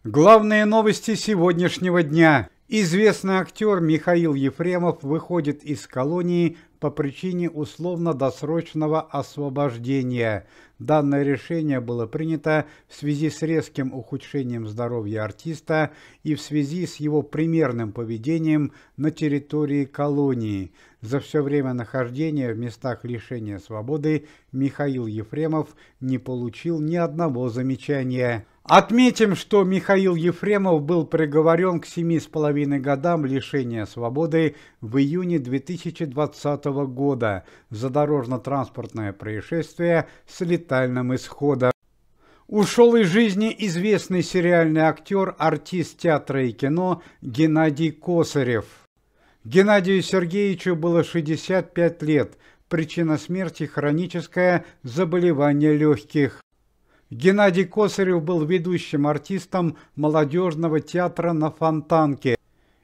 Главные новости сегодняшнего дня. Известный актер Михаил Ефремов выходит из колонии по причине условно-досрочного освобождения. Данное решение было принято в связи с резким ухудшением здоровья артиста и в связи с его примерным поведением на территории колонии. За все время нахождения в местах лишения свободы Михаил Ефремов не получил ни одного замечания. Отметим, что Михаил Ефремов был приговорен к 7,5 годам лишения свободы в июне 2020 года за дорожно-транспортное происшествие с летальным исходом. Ушел из жизни известный сериальный актер, артист театра и кино Геннадий Косарев. Геннадию Сергеевичу было 65 лет. Причина смерти – хроническое заболевание легких. Геннадий Косарев был ведущим артистом молодежного театра на Фонтанке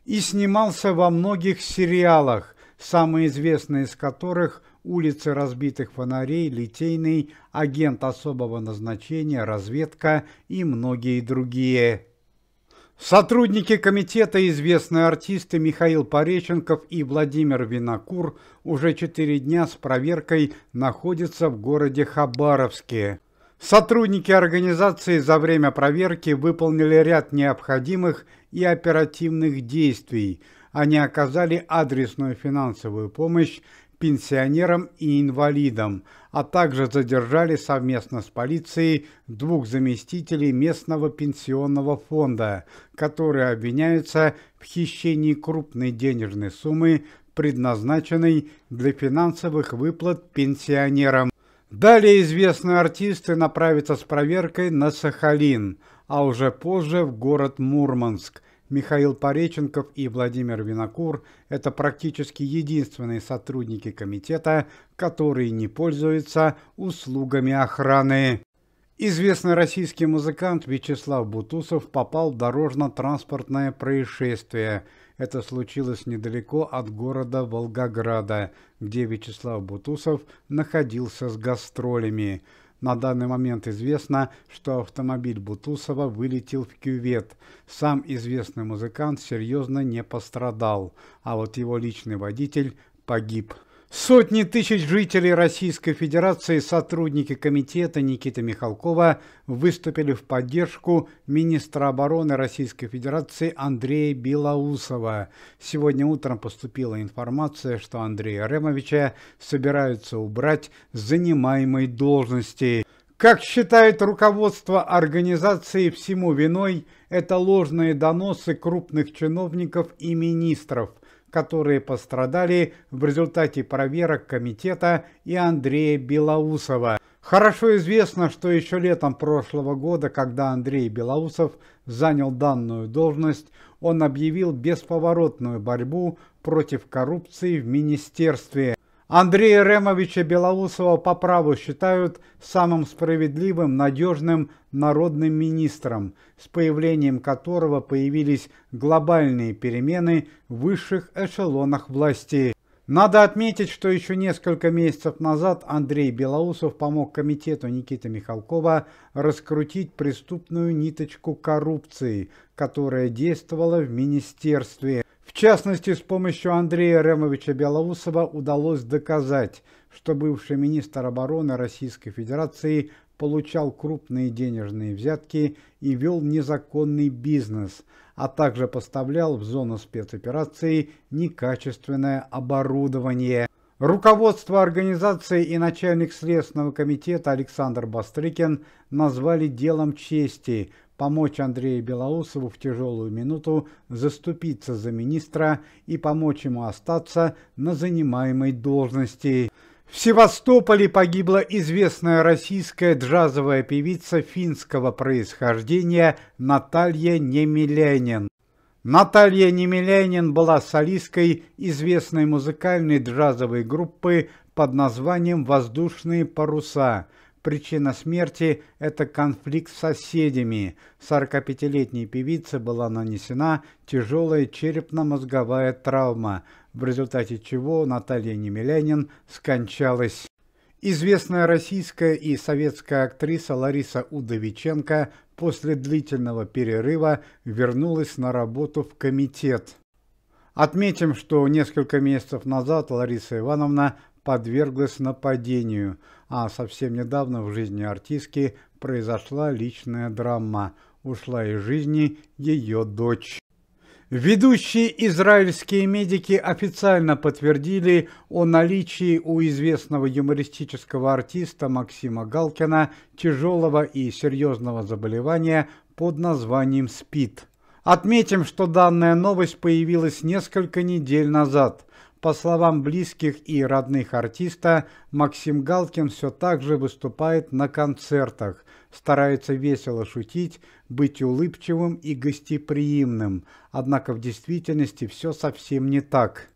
и снимался во многих сериалах, самые известные из которых «Улицы разбитых фонарей», «Литейный», «Агент особого назначения», «Разведка» и многие другие. Сотрудники комитета, известные артисты Михаил Пореченков и Владимир Винокур, уже 4 дня с проверкой находятся в городе Хабаровске. Сотрудники организации за время проверки выполнили ряд необходимых и оперативных действий. Они оказали адресную финансовую помощь пенсионерам и инвалидам, а также задержали совместно с полицией 2 заместителей местного пенсионного фонда, которые обвиняются в хищении крупной денежной суммы, предназначенной для финансовых выплат пенсионерам. Далее известные артисты направятся с проверкой на Сахалин, а уже позже в город Мурманск. Михаил Пореченков и Владимир Винокур – это практически единственные сотрудники комитета, которые не пользуются услугами охраны. Известный российский музыкант Вячеслав Бутусов попал в дорожно-транспортное происшествие. Это случилось недалеко от города Волгограда, где Вячеслав Бутусов находился с гастролями. На данный момент известно, что автомобиль Бутусова вылетел в кювет. Сам известный музыкант серьезно не пострадал, а вот его личный водитель погиб. Сотни тысяч жителей Российской Федерации, сотрудники комитета Никиты Михалкова выступили в поддержку министра обороны Российской Федерации Андрея Белоусова. Сегодня утром поступила информация, что Андрея Ремовича собираются убрать с занимаемой должности. Как считает руководство организации, всему виной это ложные доносы крупных чиновников и министров, которые пострадали в результате проверок комитета и Андрея Белоусова. Хорошо известно, что еще летом прошлого года, когда Андрей Белоусов занял данную должность, он объявил бесповоротную борьбу против коррупции в министерстве. Андрея Ремовича Белоусова по праву считают самым справедливым, надежным народным министром, с появлением которого появились глобальные перемены в высших эшелонах власти. Надо отметить, что еще несколько месяцев назад Андрей Белоусов помог комитету Никиты Михалкова раскрутить преступную ниточку коррупции, которая действовала в министерстве. В частности, с помощью Андрея Ремовича Белоусова удалось доказать, что бывший министр обороны Российской Федерации получал крупные денежные взятки и вел незаконный бизнес, а также поставлял в зону спецоперации некачественное оборудование. Руководство организации и начальник Следственного комитета Александр Бастрыкин назвали делом чести помочь Андрею Белоусову в тяжелую минуту заступиться за министра и помочь ему остаться на занимаемой должности. В Севастополе погибла известная российская джазовая певица финского происхождения Наталья Немелянин. Наталья Немелянин была солисткой известной музыкальной джазовой группы под названием «Воздушные паруса». Причина смерти – это конфликт с соседями. 45-летней певице была нанесена тяжелая черепно-мозговая травма, в результате чего Наталья Немелянин скончалась. Известная российская и советская актриса Лариса Удовиченко после длительного перерыва вернулась на работу в комитет. Отметим, что несколько месяцев назад Лариса Ивановна подверглась нападению, а совсем недавно в жизни артистки произошла личная драма. Ушла из жизни ее дочь. Ведущие израильские медики официально подтвердили о наличии у известного юмористического артиста Максима Галкина тяжелого и серьезного заболевания под названием СПИД. Отметим, что данная новость появилась несколько недель назад. По словам близких и родных артиста, Максим Галкин все так же выступает на концертах, старается весело шутить, быть улыбчивым и гостеприимным, однако в действительности все совсем не так.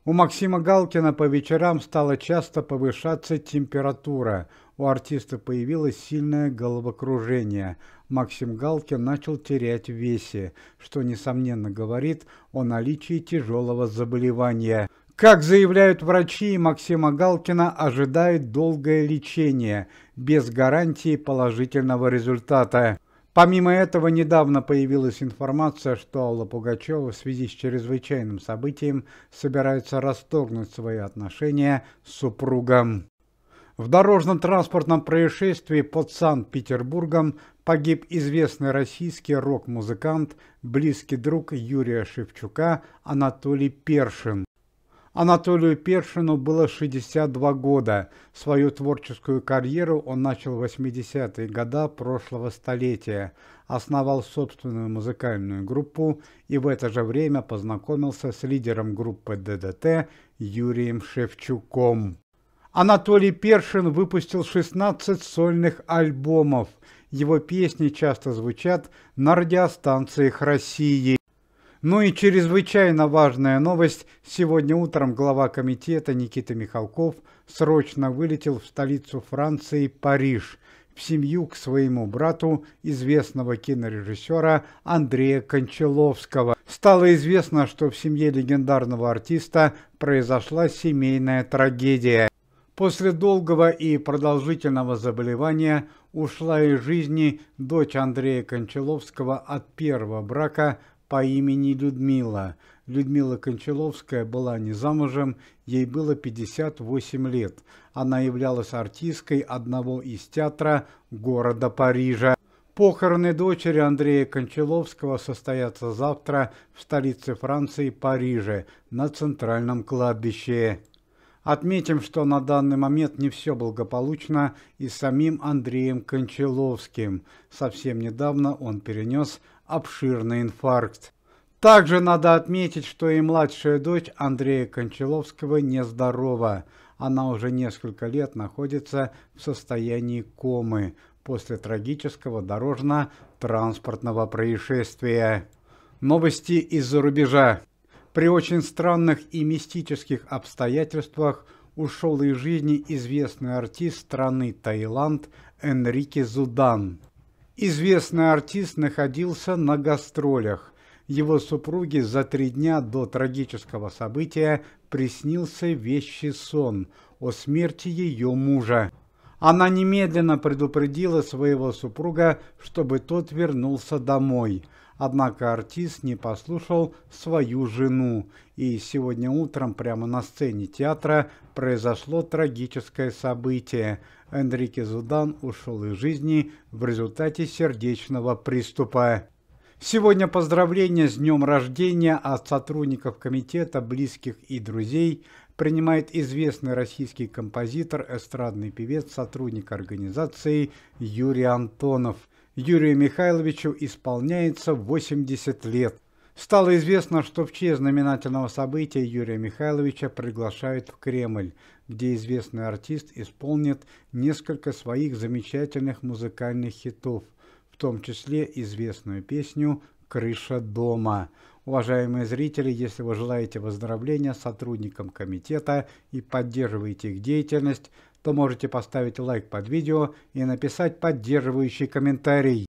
У Максима Галкина по вечерам стала часто повышаться температура, у артиста появилось сильное головокружение. Максим Галкин начал терять в весе, что, несомненно, говорит о наличии тяжелого заболевания. Как заявляют врачи, Максима Галкина ожидает долгое лечение, без гарантии положительного результата. Помимо этого, недавно появилась информация, что Алла Пугачева в связи с чрезвычайным событием собирается расторгнуть свои отношения с супругом. В дорожно-транспортном происшествии под Санкт-Петербургом погиб известный российский рок-музыкант, близкий друг Юрия Шевчука Анатолий Першин. Анатолию Першину было 62 года. Свою творческую карьеру он начал в 80-е годы прошлого столетия, основал собственную музыкальную группу и в это же время познакомился с лидером группы ДДТ Юрием Шевчуком. Анатолий Першин выпустил 16 сольных альбомов. Его песни часто звучат на радиостанциях России. Ну и чрезвычайно важная новость. Сегодня утром глава комитета Никита Михалков срочно вылетел в столицу Франции, Париж, в семью к своему брату, известного кинорежиссера Андрея Кончаловского. Стало известно, что в семье легендарного артиста произошла семейная трагедия. После долгого и продолжительного заболевания ушла из жизни дочь Андрея Кончаловского от первого брака по имени Людмила. Людмила Кончаловская была не замужем, ей было 58 лет. Она являлась артисткой одного из театров города Парижа. Похороны дочери Андрея Кончаловского состоятся завтра в столице Франции, Париже, на центральном кладбище. Отметим, что на данный момент не все благополучно и с самим Андреем Кончаловским. Совсем недавно он перенес обширный инфаркт. Также надо отметить, что и младшая дочь Андрея Кончаловского нездорова. Она уже несколько лет находится в состоянии комы после трагического дорожно-транспортного происшествия. Новости из-за рубежа. При очень странных и мистических обстоятельствах ушел из жизни известный артист страны Таиланд Энрике Зудан. Известный артист находился на гастролях. Его супруге за 3 дня до трагического события приснился вещий сон о смерти ее мужа. Она немедленно предупредила своего супруга, чтобы тот вернулся домой. Однако артист не послушал свою жену, и сегодня утром прямо на сцене театра произошло трагическое событие. Энрике Зудан ушел из жизни в результате сердечного приступа. Сегодня поздравления с днем рождения от сотрудников комитета, близких и друзей принимает известный российский композитор, эстрадный певец, сотрудник организации Юрий Антонов. Юрию Михайловичу исполняется 80 лет. Стало известно, что в честь знаменательного события Юрия Михайловича приглашают в Кремль, где известный артист исполнит несколько своих замечательных музыкальных хитов, в том числе известную песню «Крыша дома». Уважаемые зрители, если вы желаете выздоровления сотрудникам комитета и поддерживаете их деятельность, то можете поставить лайк под видео и написать поддерживающий комментарий.